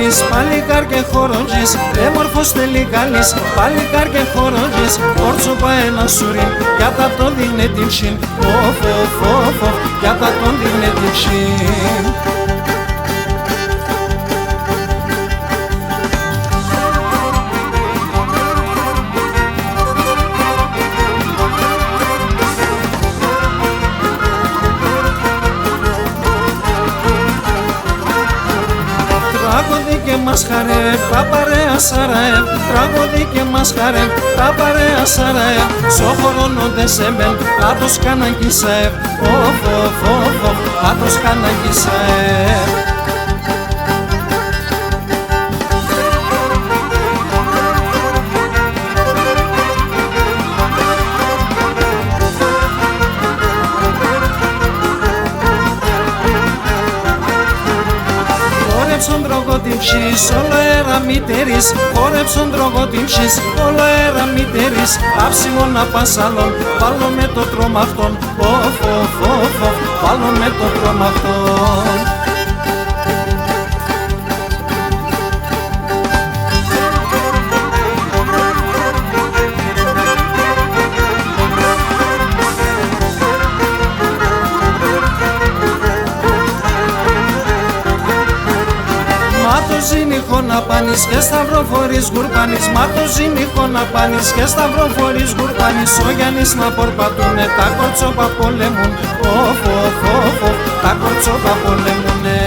τελικάλης, παλικάρ και χορογής, έμορφος τελικάλης, παλικάρ και χορογής, όρτσο πάει ένα σουρήν, για τα τον δείχνε την ψήν, για τα τον δείχνε την ψήν. Τραγωδί και μας χαρεύει τα παρέα Σαραεύ, τραγωδί και μας χαρεύει τα παρέα Σαραεύ, σο χρόνο σε μεν, άτος κάναν κισαεύ, άτος κάναν κισαεύ. Χόρεψον τρογό την ψης, όλο αέρα μητερής, χόρεψον τρογό την ψης, όλο αέρα μητερής, άψιμο να πας άλλον, βάλω με το τρομακτόν, βάλω με το τρομακτόν. Μα το ζήνυχο να πάνεις και σταυροφορείς γουρπάνεις, μα το ζήνυχο να πάνεις και σταυροφορείς γουρπάνεις, ο Γιάννης να πορπατούνε, τα κορτσόπα πολεμούν, τα κορτσόπα πολεμούνε.